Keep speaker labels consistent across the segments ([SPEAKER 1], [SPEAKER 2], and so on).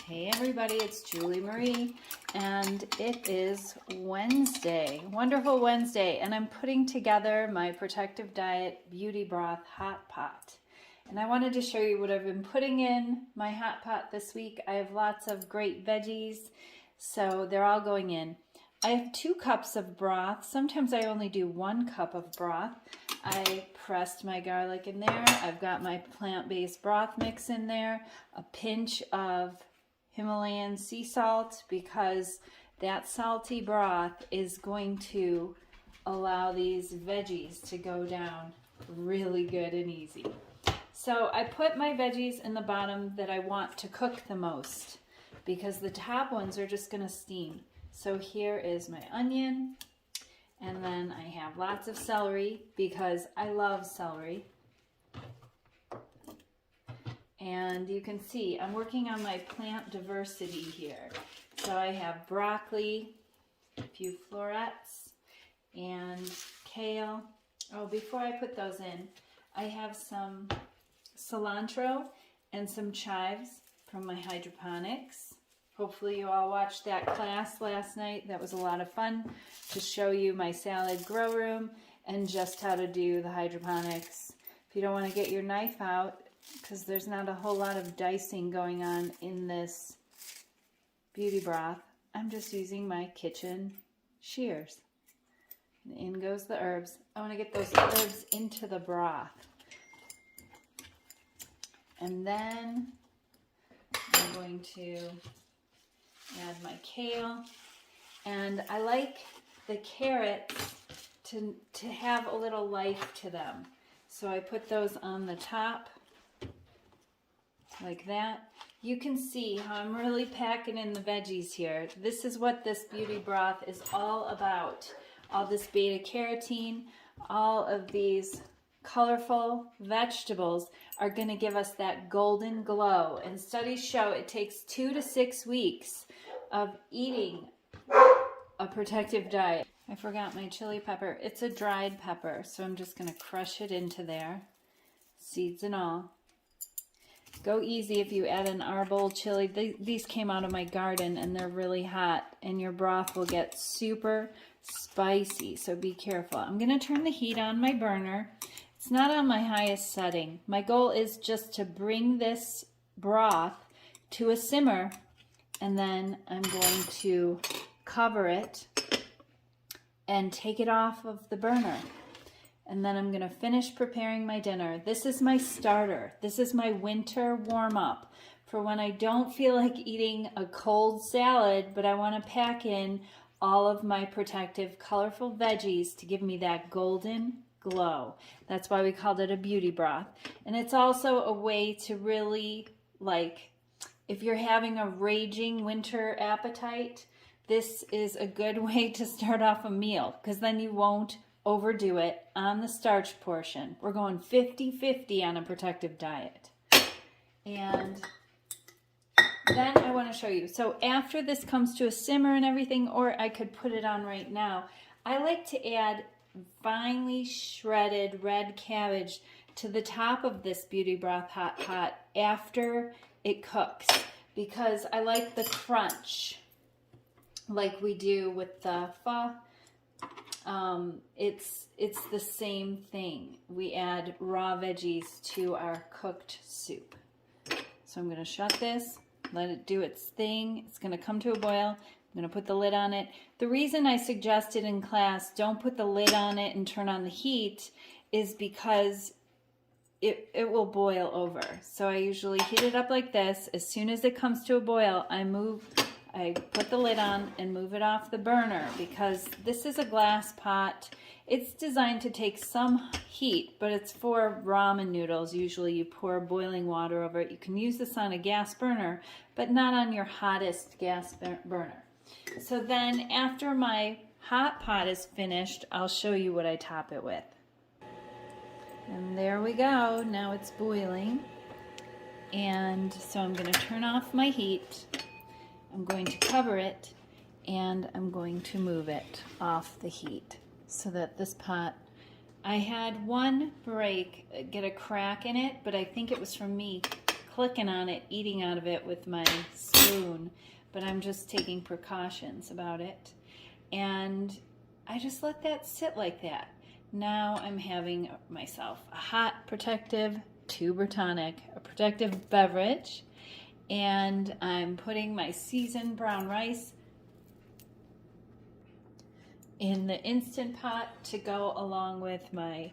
[SPEAKER 1] Hey everybody, it's Julie Marie, and it is Wednesday, wonderful Wednesday, and I'm putting together my Protective Diet Beauty Broth Hot Pot. And I wanted to show you what I've been putting in my hot pot this week. I have lots of great veggies, so they're all going in. I have 2 cups of broth. Sometimes I only do 1 cup of broth. I pressed my garlic in there. I've got my plant-based broth mix in there, a pinch of Himalayan sea salt, because that salty broth is going to allow these veggies to go down really good and easy. So I put my veggies in the bottom that I want to cook the most, because the top ones are just going to steam. So here is my onion, and then I have lots of celery because I love celery. And you can see I'm working on my plant diversity here. So I have broccoli, a few florets, and kale. Oh, before I put those in, I have some cilantro and some chives from my hydroponics. Hopefully you all watched that class last night. That was a lot of fun to show you my salad grow room and just how to do the hydroponics. If you don't want to get your knife out, because there's not a whole lot of dicing going on in this beauty broth, I'm just using my kitchen shears. And in goes the herbs. I want to get those herbs into the broth. And then I'm going to add my kale. And I like the carrots to have a little life to them. So I put those on the top like that. You can see how I'm really packing in the veggies here. This is what this beauty broth is all about. All this beta carotene, all of these colorful vegetables are going to give us that golden glow. And studies show it takes 2 to 6 weeks of eating a protective diet. I forgot my chili pepper. It's a dried pepper, so I'm just going to crush it into there, seeds and all. Go easy if you add an arbol chili. These came out of my garden and they're really hot, and your broth will get super spicy, so be careful. I'm going to turn the heat on my burner. It's not on my highest setting. My goal is just to bring this broth to a simmer, and then I'm going to cover it and take it off of the burner. And then I'm going to finish preparing my dinner. This is my starter. This is my winter warm-up for when I don't feel like eating a cold salad, but I want to pack in all of my protective, colorful veggies to give me that golden glow. That's why we called it a beauty broth. And it's also a way to really, like, if you're having a raging winter appetite, this is a good way to start off a meal, because then you won't overdo it on the starch portion. We're going 50-50 on a protective diet. And then I want to show you. So after this comes to a simmer and everything, or I could put it on right now, I like to add finely shredded red cabbage to the top of this beauty broth hot pot after it cooks, because I like the crunch like we do with the pho. It's the same thing. We add raw veggies to our cooked soup. So I'm going to shut this, let it do its thing. It's going to come to a boil. I'm going to put the lid on it. The reason I suggested in class don't put the lid on it and turn on the heat is because it will boil over. So I usually heat it up like this. As soon as it comes to a boil, I put the lid on and move it off the burner, because this is a glass pot. It's designed to take some heat, but it's for ramen noodles. Usually you pour boiling water over it. You can use this on a gas burner, but not on your hottest gas burner. So then after my hot pot is finished, I'll show you what I top it with. And there we go. Now it's boiling. And so I'm going to turn off my heat. I'm going to cover it, and I'm going to move it off the heat so that this pot, I had one break, get a crack in it, but I think it was from me clicking on it, eating out of it with my spoon, but I'm just taking precautions about it. And I just let that sit like that. Now I'm having myself a hot protective tuber tonic, a protective beverage, and I'm putting my seasoned brown rice in the Instant Pot to go along with my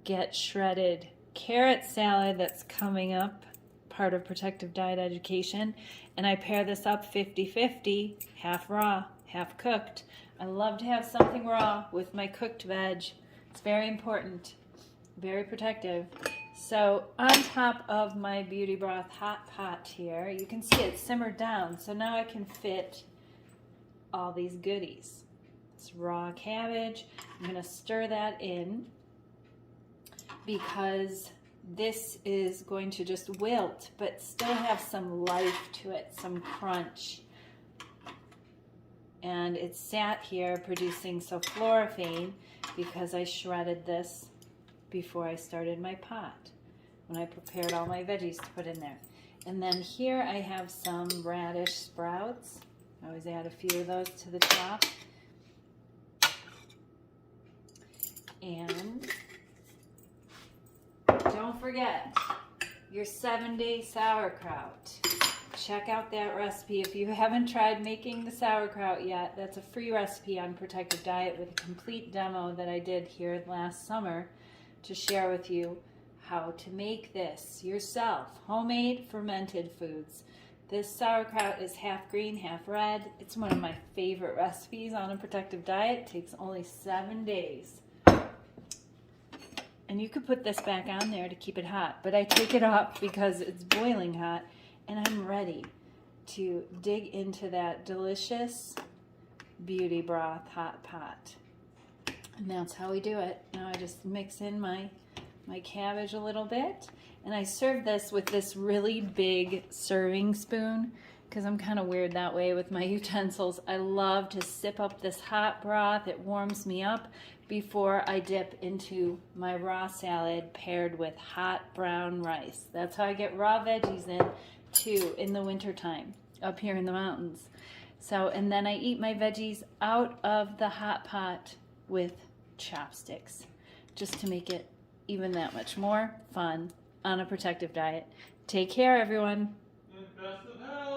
[SPEAKER 1] Get Shredded carrot salad that's coming up, part of protective diet education. And I pair this up 50-50, half raw, half cooked. I love to have something raw with my cooked veg. It's very important, very protective. So on top of my Beauty Broth hot pot here, you can see it simmered down. So now I can fit all these goodies. This raw cabbage, I'm gonna stir that in because this is going to just wilt, but still have some life to it, some crunch. And it sat here producing sulforaphane because I shredded this before I started my pot, when I prepared all my veggies to put in there. And then here I have some radish sprouts. I always add a few of those to the top. And don't forget your 7-day sauerkraut. Check out that recipe if you haven't tried making the sauerkraut yet. That's a free recipe on Protective Diet with a complete demo that I did here last summer to share with you how to make this yourself. Homemade fermented foods. This sauerkraut is half green, half red. It's one of my favorite recipes on a Protective Diet. It takes only 7 days. And you could put this back on there to keep it hot, but I take it off because it's boiling hot and I'm ready to dig into that delicious Beauty Broth hot pot. And that's how we do it. Now I just mix in my cabbage a little bit, and I serve this with this really big serving spoon because I'm kind of weird that way with my utensils. I love to sip up this hot broth. It warms me up before I dip into my raw salad paired with hot brown rice. That's how I get raw veggies in too in the wintertime up here in the mountains. So, and then I eat my veggies out of the hot pot with chopsticks just to make it even that much more fun on a Protective Diet. Take care, everyone.
[SPEAKER 2] And best of health.